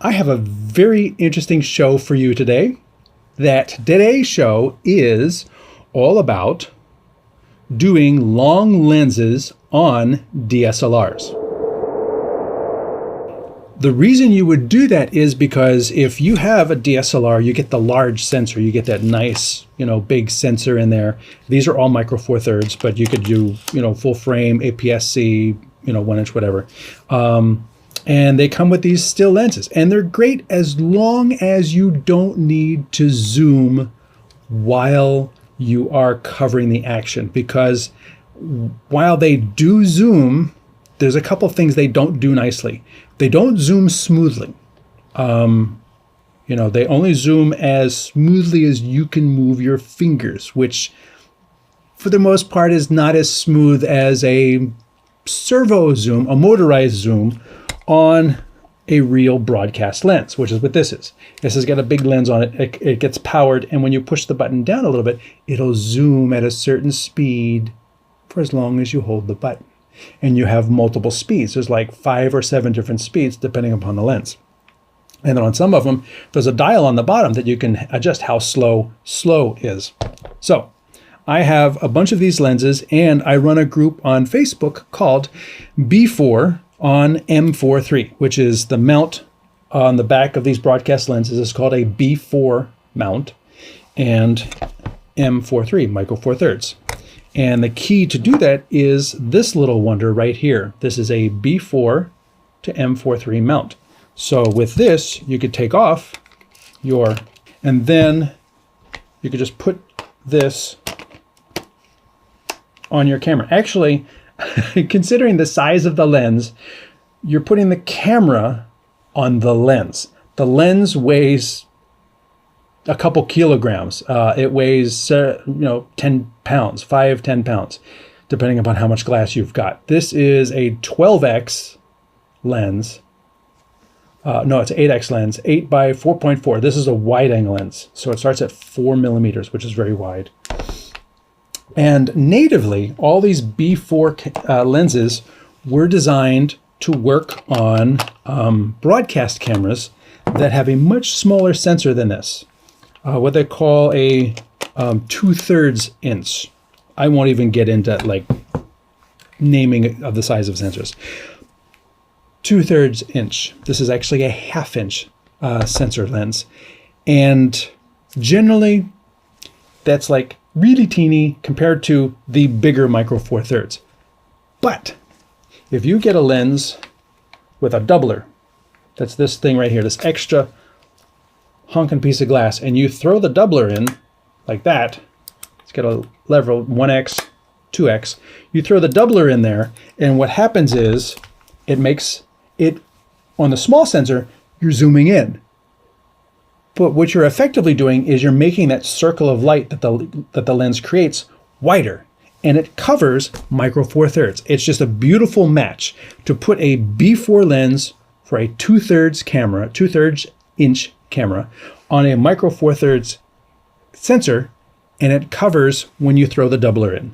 I have a very interesting show for you today. Today's show is all about doing long lenses on DSLRs. The reason you would do that is because if you have a DSLR, you get the large sensor, you get that nice, big sensor in there. These are all micro four thirds, but you could do, full frame, APS-C, 1 inch, whatever. And they come with these still lenses, and they're great as long as you don't need to zoom while you are covering the action, because while they do zoom, there's a couple of things they don't do nicely. They don't zoom smoothly. They only zoom as smoothly as you can move your fingers, which for the most part is not as smooth as a servo zoom, a motorized zoom on a real broadcast lens, which is what this is. This has got a big lens on it. It gets powered, and when you push the button down a little bit, it'll zoom at a certain speed for as long as you hold the button. And you have multiple speeds. There's like 5 or 7 different speeds depending upon the lens. And then on some of them, there's a dial on the bottom that you can adjust how slow is. So I have a bunch of these lenses, and I run a group on Facebook called B4 on M43, which is the mount on the back of these broadcast lenses. It's called a B4 mount, and M43, micro four thirds. And the key to do that is this little wonder right here. This is a B4 to M43 mount. So with this, you could take off and then you could just put this on your camera. Actually, considering the size of the lens, you're putting the camera on the lens. The lens weighs a couple kilograms. It weighs 10 pounds, 10 pounds, depending upon how much glass you've got. This is a 12x lens. No, it's an 8x lens, 8 by 4.4. This is a wide angle lens. So it starts at 4 millimeters, which is very wide. And natively, all these B4 lenses were designed to work on broadcast cameras that have a much smaller sensor than this. What they call a 2/3 inch. I won't even get into naming of the size of sensors. 2/3 inch. This is actually a 1/2 inch sensor lens. And generally, that's like really teeny compared to the bigger micro four thirds. But if you get a lens with a doubler, that's this thing right here, this extra honking piece of glass, and you throw the doubler in like that, it's got a level 1x, 2x, you throw the doubler in there, and what happens is it makes it, on the small sensor, you're zooming in. But what you're effectively doing is you're making that circle of light that the lens creates wider, and it covers micro four thirds. It's just a beautiful match to put a B4 lens for a 2/3 inch camera on a micro four thirds sensor, and it covers when you throw the doubler in.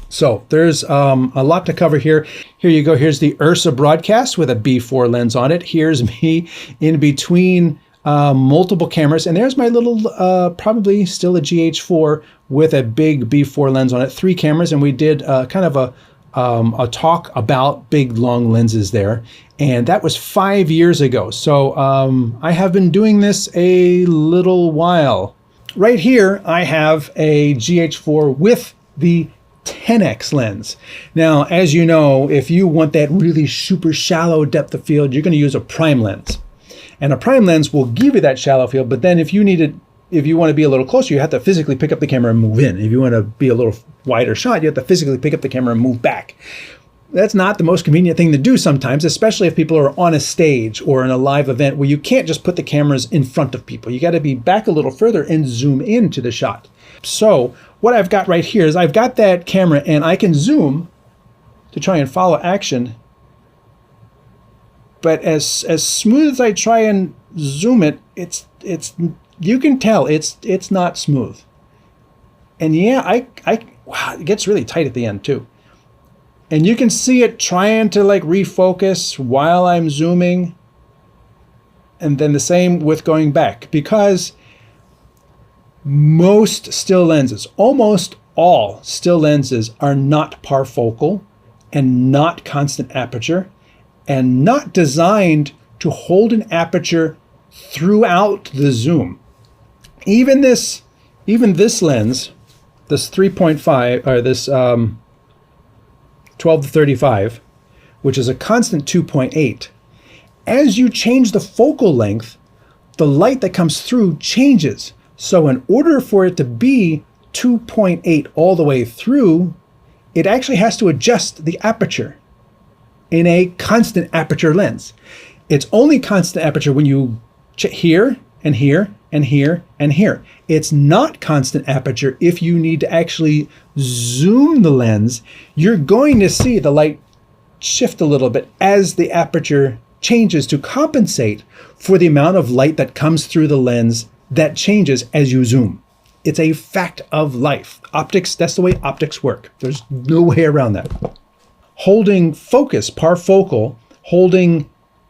So there's a lot to cover here. Here you go. Here's the Ursa broadcast with a B4 lens on it. Here's me in between multiple cameras, and there's my little probably still a GH4 with a big B4 lens on it. 3 cameras, and we did kind of a talk about big long lenses there, and that was 5 years ago. So I have been doing this a little while. Right here I have a GH4 with the 10x lens. Now, as you know, if you want that really super shallow depth of field, you're going to use a prime lens. And a prime lens will give you that shallow field, but then if you want to be a little closer, you have to physically pick up the camera and move in. If you want to be a little wider shot, you have to physically pick up the camera and move back. That's not the most convenient thing to do sometimes, especially if people are on a stage or in a live event where you can't just put the cameras in front of people. You got to be back a little further and zoom into the shot. So what I've got right here is I've got that camera, and I can zoom to try and follow action. But as smooth as I try and zoom it, it's you can tell it's not smooth. And yeah, wow, it gets really tight at the end too. And you can see it trying to like refocus while I'm zooming. and then the same with going back, because most still lenses, almost all still lenses, are not parfocal and not constant aperture and not designed to hold an aperture throughout the zoom. Even this lens, this 3.5 or this 12 to 35, which is a constant 2.8, as you change the focal length, the light that comes through changes. So in order for it to be 2.8 all the way through, it actually has to adjust the aperture in a constant aperture lens. It's only constant aperture when you here and here and here and here. It's not constant aperture if you need to actually zoom the lens. You're going to see the light shift a little bit as the aperture changes to compensate for the amount of light that comes through the lens that changes as you zoom. It's a fact of life. Optics, that's the way optics work. There's no way around that. Holding focus, parfocal, holding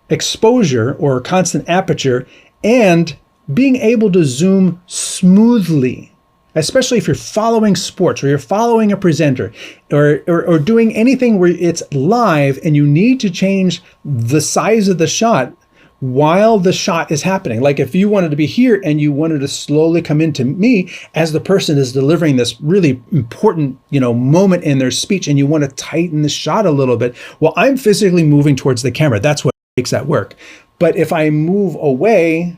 exposure or constant aperture, and being able to zoom smoothly, especially if you're following sports or you're following a presenter or doing anything where it's live and you need to change the size of the shot while the shot is happening. Like if you wanted to be here and you wanted to slowly come into me as the person is delivering this really important, moment in their speech, and you want to tighten the shot a little bit. Well, I'm physically moving towards the camera. That's what makes that work. But if I move away,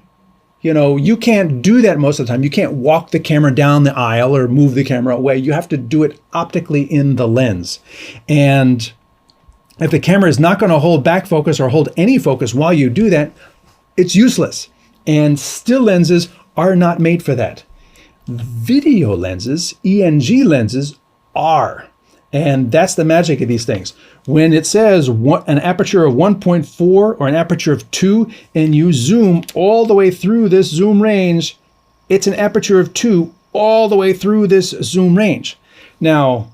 you can't do that most of the time. You can't walk the camera down the aisle or move the camera away. You have to do it optically in the lens. And if the camera is not going to hold back focus or hold any focus while you do that, it's useless. And still lenses are not made for that. Video lenses, ENG lenses, are. And that's the magic of these things. When it says an aperture of 1.4 or an aperture of 2, and you zoom all the way through this zoom range, it's an aperture of 2 all the way through this zoom range. Now,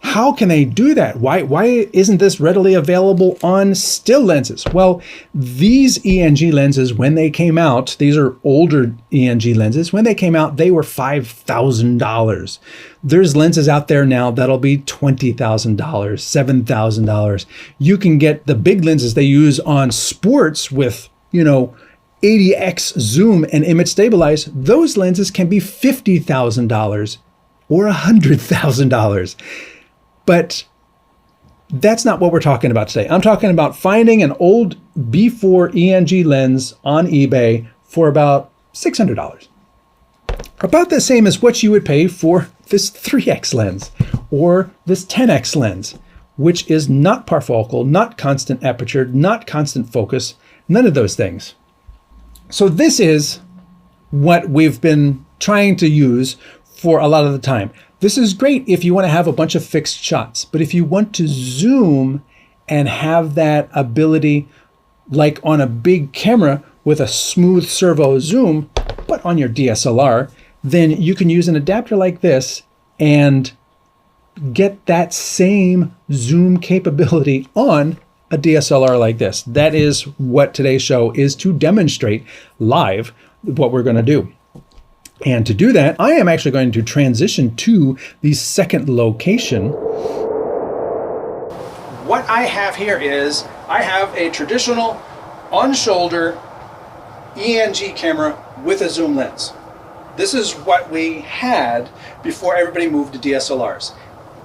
how can they do that? Why isn't this readily available on still lenses? Well, these ENG lenses, when they came out, these are older ENG lenses. When they came out, they were $5,000. There's lenses out there now that'll be $20,000, $7,000. You can get the big lenses they use on sports with, 80x zoom and image stabilize. Those lenses can be $50,000 or $100,000. But that's not what we're talking about today. I'm talking about finding an old B4 ENG lens on eBay for about $600. About the same as what you would pay for this 3x lens or this 10x lens, which is not parfocal, not constant aperture, not constant focus, none of those things. So this is what we've been trying to use for a lot of the time. This is great if you want to have a bunch of fixed shots, but if you want to zoom and have that ability, like on a big camera with a smooth servo zoom, but on your DSLR, then you can use an adapter like this and get that same zoom capability on a DSLR like this. That is what today's show is to demonstrate live what we're going to do. And to do that, I am actually going to transition to the second location. What I have here is, I have a traditional on-shoulder ENG camera with a zoom lens. This is what we had before everybody moved to DSLRs.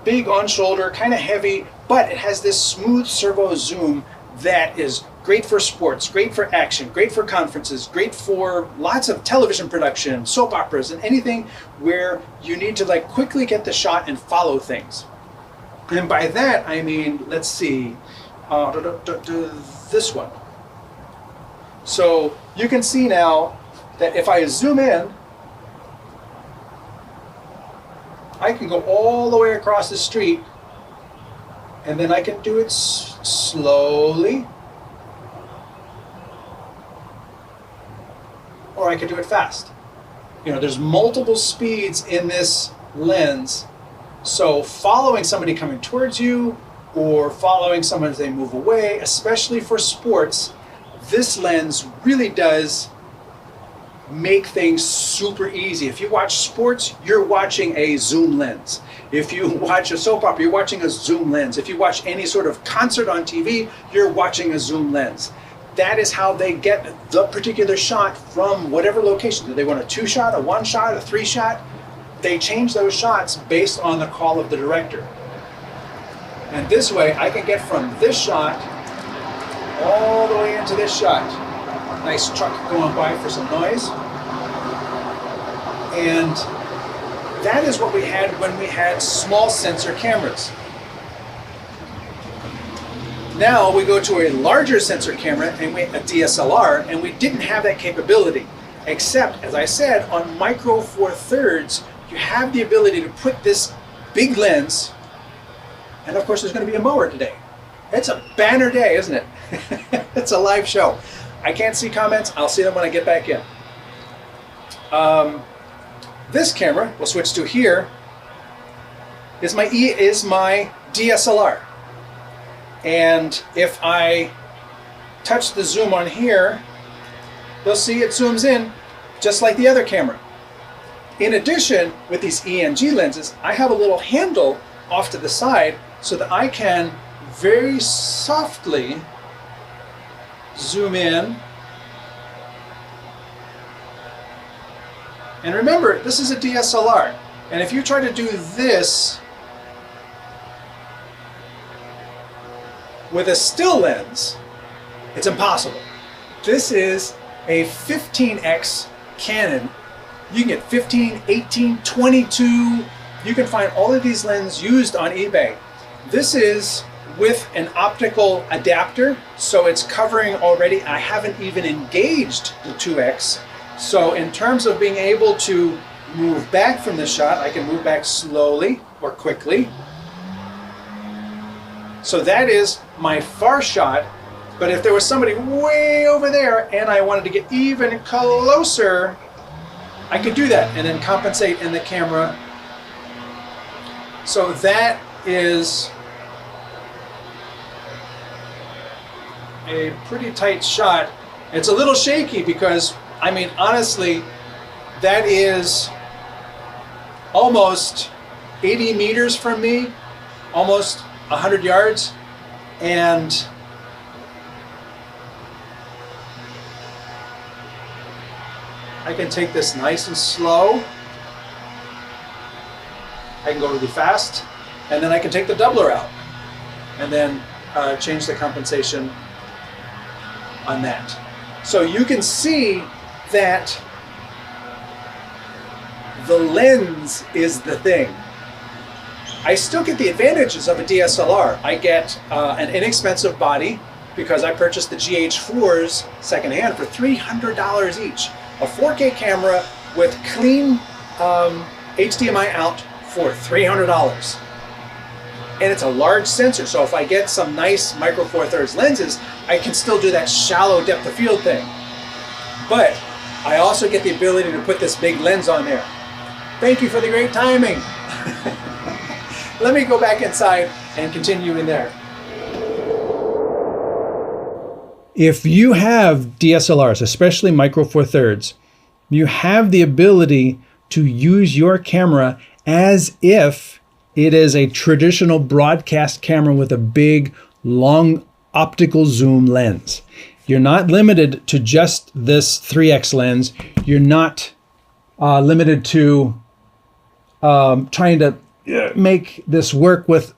Big on-shoulder, kind of heavy, but it has this smooth servo zoom that is great for sports, great for action, great for conferences, great for lots of television production, soap operas, and anything where you need to quickly get the shot and follow things. And by that, I mean, let's see, this one. So you can see now that if I zoom in, I can go all the way across the street, and then I can do it slowly, or I can do it fast. There's multiple speeds in this lens, so following somebody coming towards you or following someone as they move away, especially for sports, this lens really does make things super easy. If you watch sports, you're watching a zoom lens. If you watch a soap opera, you're watching a zoom lens. If you watch any sort of concert on TV, you're watching a zoom lens. That is how they get the particular shot from whatever location. Do they want a 2-shot, a 1-shot, a 3-shot? They change those shots based on the call of the director. And this way, I can get from this shot all the way into this shot. Nice truck going by for some noise. And that is what we had when we had small sensor cameras. Now we go to a larger sensor camera, and a DSLR, and we didn't have that capability. Except, as I said, on Micro Four Thirds, you have the ability to put this big lens, and of course there's going to be a mower today. It's a banner day, isn't it? It's a live show. I can't see comments. I'll see them when I get back in. This camera, we'll switch to here, is my DSLR. And if I touch the zoom on here, you'll see it zooms in just like the other camera. In addition, with these ENG lenses, I have a little handle off to the side so that I can very softly zoom in. And remember, this is a DSLR. And if you try to do this with a still lens, it's impossible. This is a 15x Canon. You can get 15, 18, 22. You can find all of these lenses used on eBay. This is with an optical adapter, so it's covering already. I haven't even engaged the 2x. So in terms of being able to move back from the shot, I can move back slowly or quickly. So that is my far shot. But if there was somebody way over there and I wanted to get even closer, I could do that and then compensate in the camera. So that is a pretty tight shot. It's a little shaky because, I mean, honestly, that is almost 80 meters from me, almost 100 yards, and I can take this nice and slow. I can go really fast, and then I can take the doubler out and then change the compensation on that. So you can see that the lens is the thing. I still get the advantages of a DSLR. I get an inexpensive body because I purchased the GH4s secondhand for $300 each. A 4K camera with clean HDMI out for $300. And it's a large sensor, so if I get some nice Micro Four Thirds lenses, I can still do that shallow depth of field thing. But I also get the ability to put this big lens on there. Thank you for the great timing. Let me go back inside and continue in there. If you have DSLRs, especially Micro Four Thirds, you have the ability to use your camera as if it is a traditional broadcast camera with a big, long optical zoom lens. You're not limited to just this 3x lens. You're not limited to trying to make this work with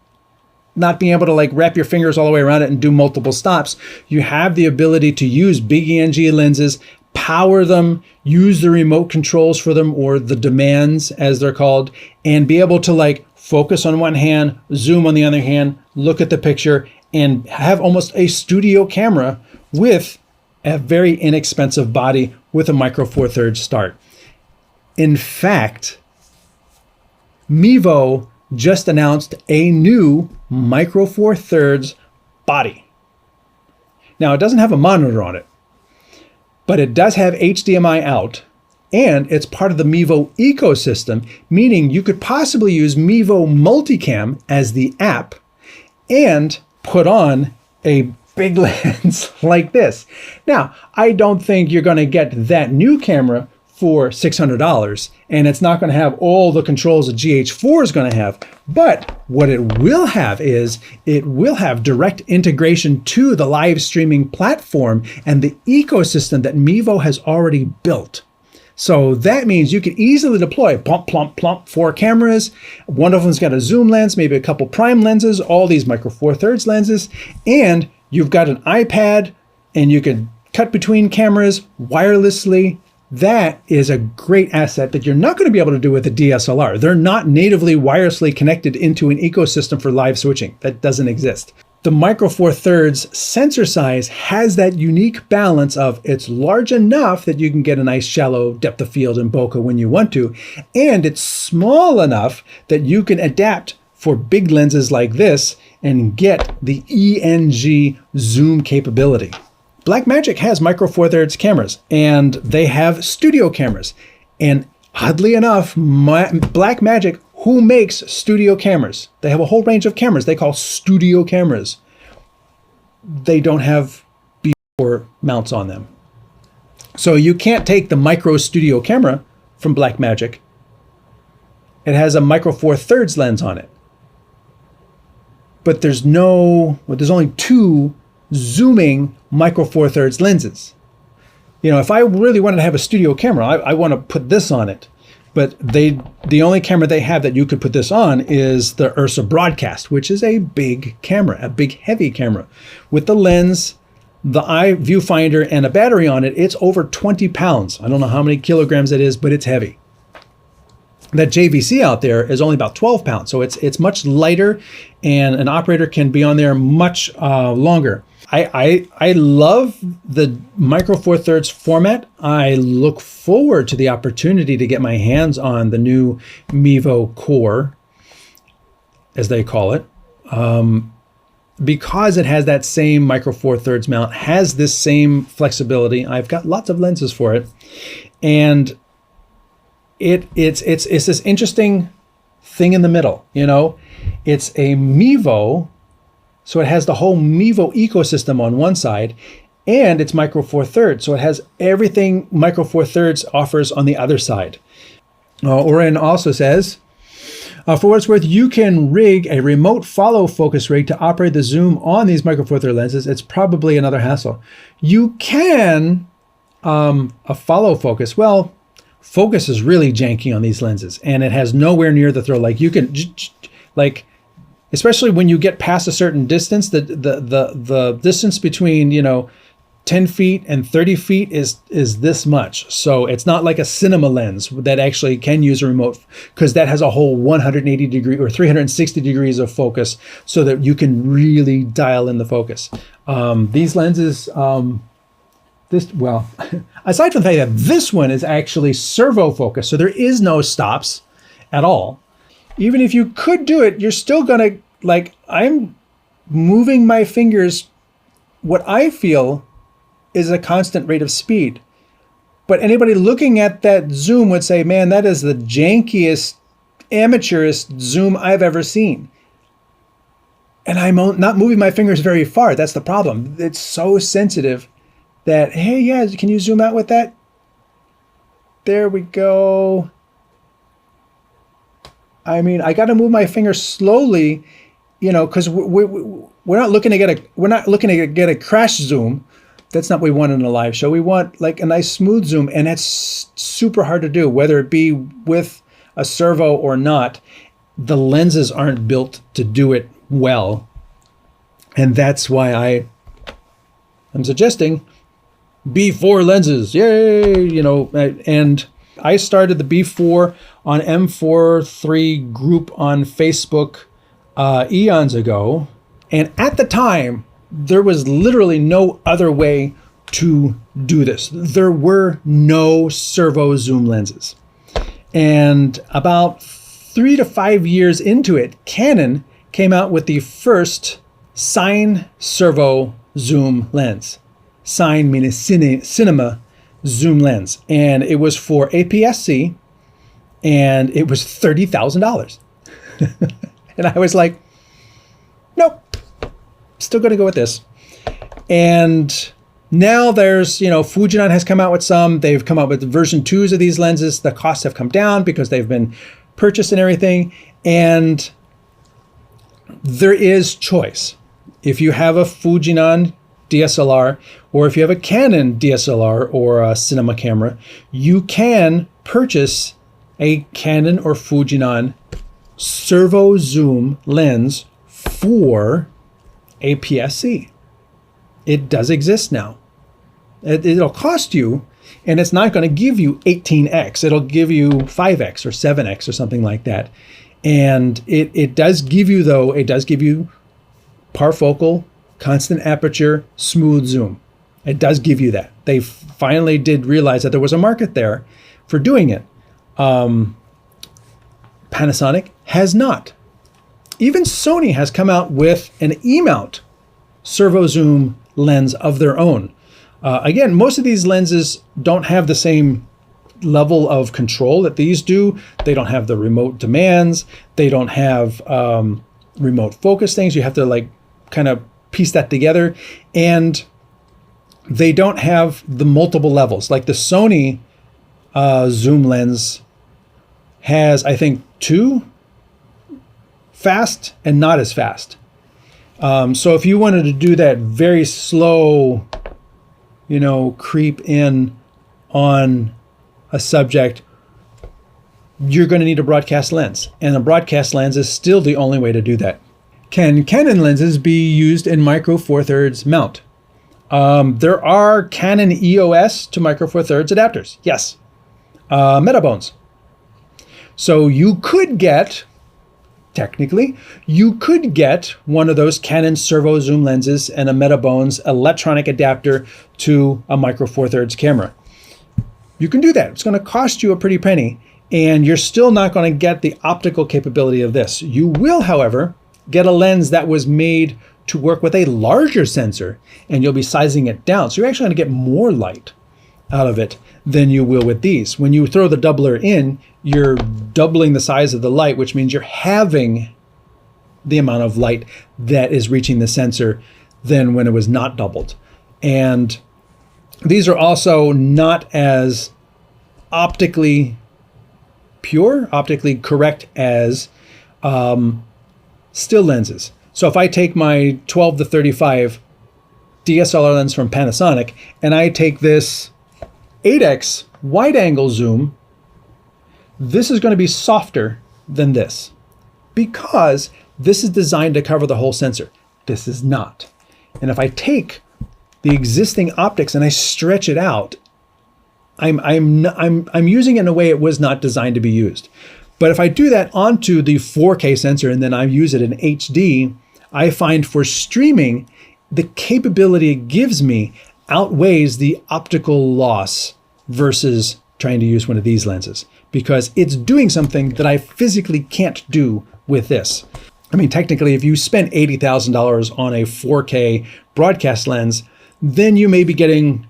not being able to like wrap your fingers all the way around it and do multiple stops. You have the ability to use big ENG lenses, power them, use the remote controls for them, or the demands as they're called, and be able to like focus on one hand, zoom on the other hand, look at the picture, and have almost a studio camera with a very inexpensive body with a Micro Four Thirds start. In fact, Mevo just announced a new Micro Four Thirds body. Now, it doesn't have a monitor on it, but it does have HDMI out, and it's part of the Mevo ecosystem, meaning you could possibly use Mevo Multicam as the app and put on a big lens like this. Now, I don't think you're going to get that new camera for $600, and it's not going to have all the controls a GH4 is going to have. But what it will have is it will have direct integration to the live streaming platform and the ecosystem that Mevo has already built. So that means you can easily deploy plump, plump, plump 4 cameras. One of them's got a zoom lens, maybe a couple prime lenses, all these micro four thirds lenses, and you've got an iPad and you can cut between cameras wirelessly. That is a great asset that you're not going to be able to do with a DSLR. They're not natively wirelessly connected into an ecosystem for live switching. That doesn't exist. The Micro Four Thirds sensor size has that unique balance of it's large enough that you can get a nice shallow depth of field and bokeh when you want to, and it's small enough that you can adapt for big lenses like this and get the ENG zoom capability. Blackmagic has Micro Four Thirds cameras, and they have studio cameras. And oddly enough, Blackmagic, who makes studio cameras, they have a whole range of cameras they call studio cameras. They don't have B4 mounts on them. So you can't take the micro studio camera from Blackmagic. It has a Micro Four Thirds lens on it. But there's only 2 zooming Micro Four Thirds lenses. You know, if I really wanted to have a studio camera, I want to put this on it. But the only camera they have that you could put this on is the Ursa Broadcast, which is a big camera, a big heavy camera. With the lens, the eye viewfinder, and a battery on it, it's over 20 pounds. I don't know how many kilograms it is, but it's heavy. That JVC out there is only about 12 pounds, so it's much lighter, and an operator can be on there much longer. I love the Micro Four Thirds format. I look forward to the opportunity to get my hands on the new Mevo Core, as they call it, because it has that same Micro Four Thirds mount, has this same flexibility. I've got lots of lenses for it, and it's this interesting thing in the middle. You know, it's a Mevo. So it has the whole Mevo ecosystem on one side, and it's Micro Four Thirds. So it has everything Micro Four Thirds offers on the other side. Oren also says, for what it's worth, you can rig a remote follow focus rig to operate the zoom on these Micro Four Thirds lenses. It's probably another hassle. You can a follow focus. Well, focus is really janky on these lenses, and it has nowhere near the throw. Like you can especially when you get past a certain distance, the distance between 10 feet and 30 feet is this much. So it's not like a cinema lens that actually can use a remote, because that has a whole 180 degree or 360 degrees of focus, so that you can really dial in the focus. These lenses, aside from the fact that this one is actually servo focus, so there is no stops at all. Even if you could do it, you're still gonna, I'm moving my fingers, what I feel is a constant rate of speed. But anybody looking at that zoom would say, man, that is the jankiest, amateurist zoom I've ever seen. And I'm not moving my fingers very far. That's the problem. It's so sensitive that, hey, yeah, can you zoom out with that? There we go. I mean, I got to move my finger slowly, because we're not looking to get a crash zoom. That's not what we want in a live show. We want like a nice smooth zoom, and that's super hard to do, whether it be with a servo or not. The lenses aren't built to do it well, and that's why I'm suggesting B4 lenses. Yay! And I started the B4 on M43 group on Facebook eons ago. And at the time, there was literally no other way to do this. There were no servo zoom lenses. And about 3 to 5 years into it, Canon came out with the first sine servo zoom lens. Sine meaning cinema zoom lens, and it was for APS-C, and it was $30,000. And I was like, nope, still going to go with this. And now there's, Fujinon has come out with some. They've come out with version 2s of these lenses. The costs have come down because they've been purchased and everything. And there is choice. If you have a Fujinon DSLR, or if you have a Canon DSLR or a cinema camera, you can purchase a Canon or Fujinon servo zoom lens for APS-C. It does exist now. It'll cost you, and it's not going to give you 18x. It'll give you 5x or 7x or something like that. And it does give you, though, it does give you parfocal, constant aperture, smooth zoom. It does give you that. They finally did realize that there was a market there for doing it. Panasonic has not. Even Sony has come out with an E-mount servo zoom lens of their own. Again, most of these lenses don't have the same level of control that these do. They don't have the remote demands. They don't have remote focus things. You have to kind of piece that together. And they don't have the multiple levels. Like the Sony zoom lens has, I think, 2 fast and not as fast. So if you wanted to do that very slow, creep in on a subject, you're going to need a broadcast lens. And a broadcast lens is still the only way to do that. Can Canon lenses be used in micro four thirds mount? There are Canon EOS to micro four thirds adapters. Yes. Metabones. So you could get, technically, one of those Canon servo zoom lenses and a Metabones electronic adapter to a micro four thirds camera. You can do that. It's going to cost you a pretty penny, and you're still not going to get the optical capability of this. You will, however, get a lens that was made to work with a larger sensor, and you'll be sizing it down. So you're actually going to get more light out of it than you will with these. When you throw the doubler in, you're doubling the size of the light, which means you're having the amount of light that is reaching the sensor than when it was not doubled. And these are also not as optically pure, optically correct as still lenses. So if I take my 12 to 35 DSLR lens from Panasonic and I take this 8x wide angle zoom, this is going to be softer than this because this is designed to cover the whole sensor. This is not. And if I take the existing optics and I stretch it out, I'm using it in a way it was not designed to be used. But if I do that onto the 4K sensor and then I use it in HD, I find for streaming, the capability it gives me outweighs the optical loss versus trying to use one of these lenses, because it's doing something that I physically can't do with this. I mean, technically, if you spend $80,000 on a 4K broadcast lens, then you may be getting,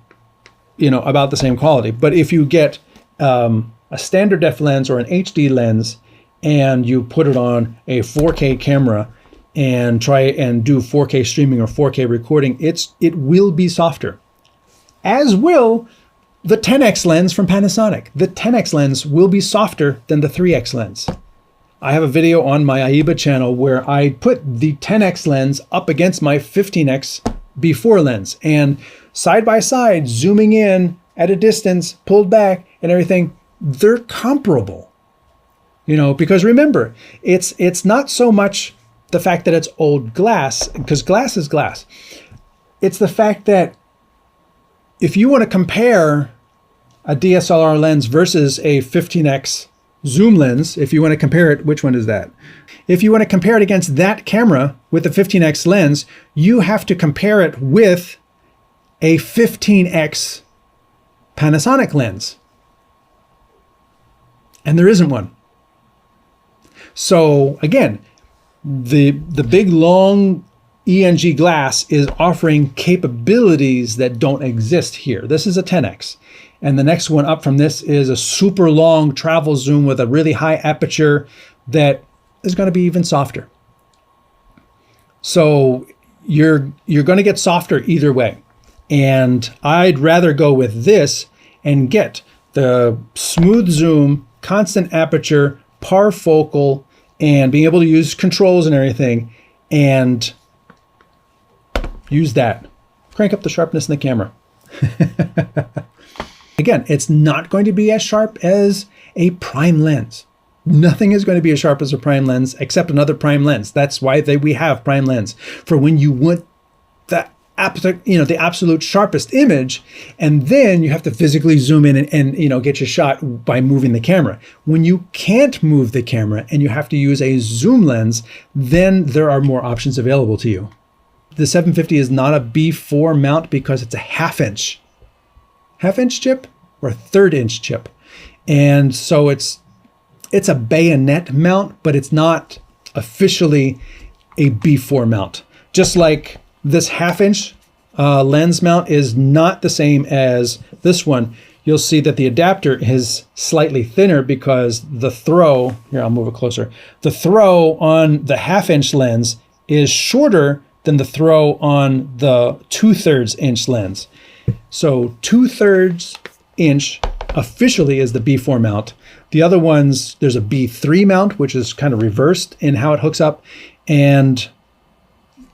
about the same quality. But if you get a standard def lens or an HD lens and you put it on a 4K camera and try and do 4K streaming or 4K recording, it will be softer, as will the 10x lens from Panasonic. The 10x lens will be softer than the 3x lens. I have a video on my AIBA channel where I put the 10x lens up against my 15x before lens, and side by side, zooming in at a distance, pulled back and everything, they're comparable. Because remember, it's not so much the fact that it's old glass, because glass is glass. It's the fact that if you want to compare a DSLR lens versus a 15x zoom lens, if you want to compare it, which one is that? If you want to compare it against that camera with the 15x lens, you have to compare it with a 15x Panasonic lens. And there isn't one. So again, the big long ENG glass is offering capabilities that don't exist here. This is a 10x. And the next one up from this is a super long travel zoom with a really high aperture that is going to be even softer. So you're going to get softer either way. And I'd rather go with this and get the smooth zoom, constant aperture, parfocal, and being able to use controls and everything, and use that. Crank up the sharpness in the camera. Again, it's not going to be as sharp as a prime lens. Nothing is going to be as sharp as a prime lens except another prime lens. That's why we have prime lens, for when you want the absolute sharpest image, and then you have to physically zoom in and get your shot by moving the camera. When you can't move the camera and you have to use a zoom lens, then there are more options available to you. The 750 is not a B4 mount because it's a half-inch chip or a third-inch chip, and so it's a bayonet mount, but it's not officially a B4 mount. Just like this half-inch lens mount is not the same as this one. You'll see that the adapter is slightly thinner because the throw, here I'll move it closer, the throw on the half-inch lens is shorter than the throw on the 2/3 inch lens. So 2/3 inch officially is the B4 mount. The other ones, there's a B3 mount, which is kind of reversed in how it hooks up. And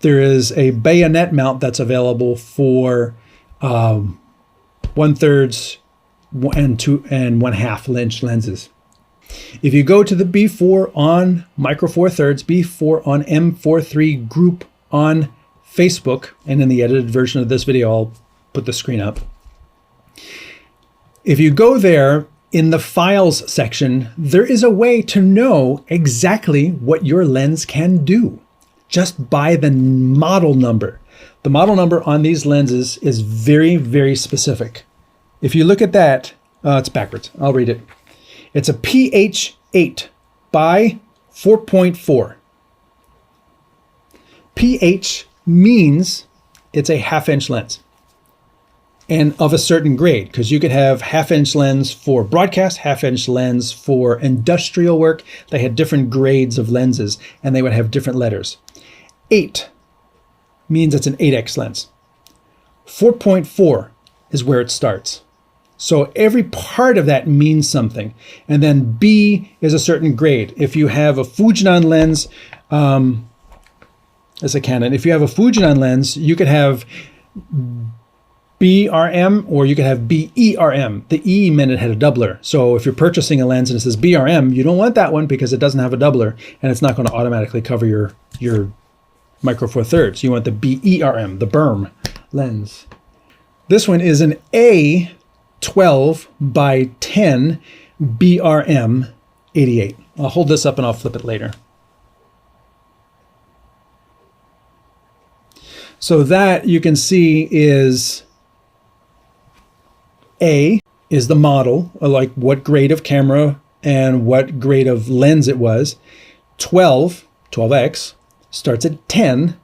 there is a bayonet mount that's available for 1/3 and 2 1/2 inch lenses. If you go to the B4 on Micro Four Thirds, B4 on M43 group on Facebook, and in the edited version of this video, I'll put the screen up. If you go there, in the files section, there is a way to know exactly what your lens can do just by the model number. The model number on these lenses is very, very specific. If you look at that, it's backwards. I'll read it. It's a PH8 by 4.4. PH means it's a half-inch lens, and of a certain grade, because you could have half-inch lens for broadcast, half-inch lens for industrial work. They had different grades of lenses, and they would have different letters. 8 means it's an 8x lens. 4.4 is where it starts. So every part of that means something. And then B is a certain grade. If you have a Fujinon lens, as a Canon, if you have a Fujinon lens, you could have BRM or you could have BERM. The E meant it had a doubler. So if you're purchasing a lens and it says BRM, you don't want that one because it doesn't have a doubler and it's not going to automatically cover your Micro Four Thirds. You want the BERM, the BERM lens. This one is an A12 by 10 BRM 88. I'll hold this up and I'll flip it later. So that you can see is A is the model, like what grade of camera and what grade of lens it was. 12x, starts at 10.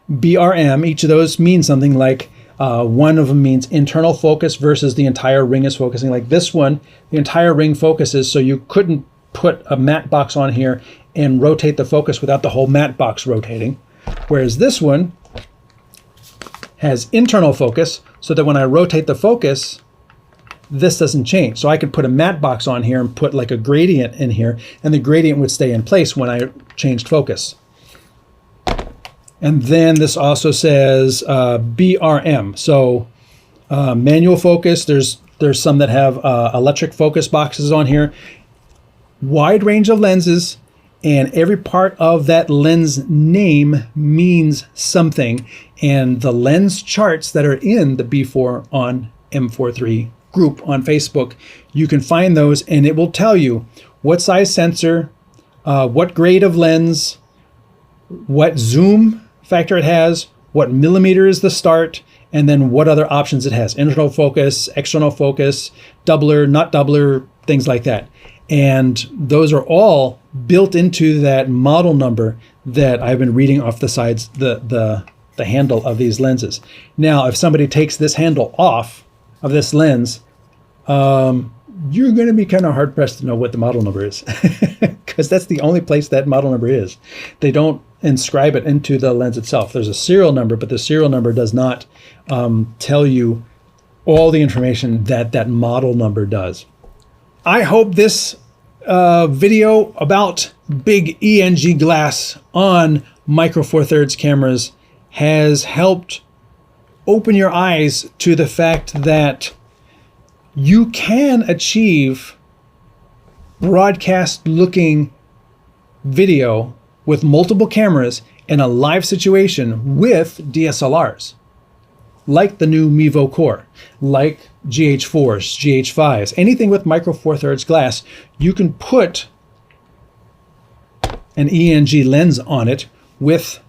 BRM, each of those means something, like one of them means internal focus versus the entire ring is focusing. Like this one, the entire ring focuses, so you couldn't put a matte box on here and rotate the focus without the whole matte box rotating. Whereas this one has internal focus, so that when I rotate the focus, this doesn't change. So I could put a matte box on here and put like a gradient in here, and the gradient would stay in place when I changed focus. And then this also says BRM. So manual focus, there's some that have electric focus boxes on here. Wide range of lenses, and every part of that lens name means something. And the lens charts that are in the B4 on M43 group on Facebook, you can find those and it will tell you what size sensor, what grade of lens, what zoom factor it has, what millimeter is the start, and then what other options it has. Internal focus, external focus, doubler, not doubler, things like that. And those are all built into that model number that I've been reading off the sides, the handle of these lenses. Now, if somebody takes this handle off of this lens, you're going to be kind of hard pressed to know what the model number is, because that's the only place that model number is. They don't inscribe it into the lens itself. There's a serial number, but the serial number does not tell you all the information that that model number does. I hope this video about big ENG glass on micro four thirds cameras has helped open your eyes to the fact that you can achieve broadcast looking video with multiple cameras in a live situation with DSLRs, like the new Mevo Core, like GH4s, GH5s, anything with micro four thirds glass. You can put an ENG lens on it with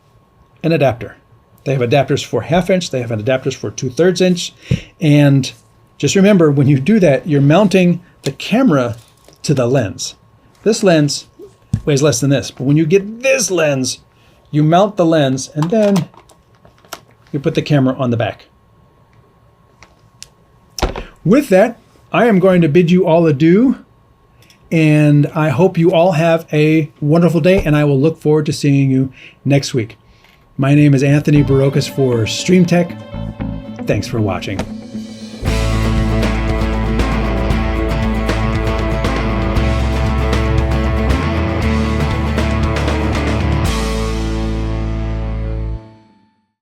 an adapter. They have adapters for 1/2 inch, they have adapters for 2/3 inch, and just remember, when you do that, you're mounting the camera to the lens. This lens weighs less than this, but when you get this lens, you mount the lens and then you put the camera on the back. With that, I am going to bid you all adieu, and I hope you all have a wonderful day, and I will look forward to seeing you next week. My name is Anthony Barocas for StreamTech. Thanks for watching.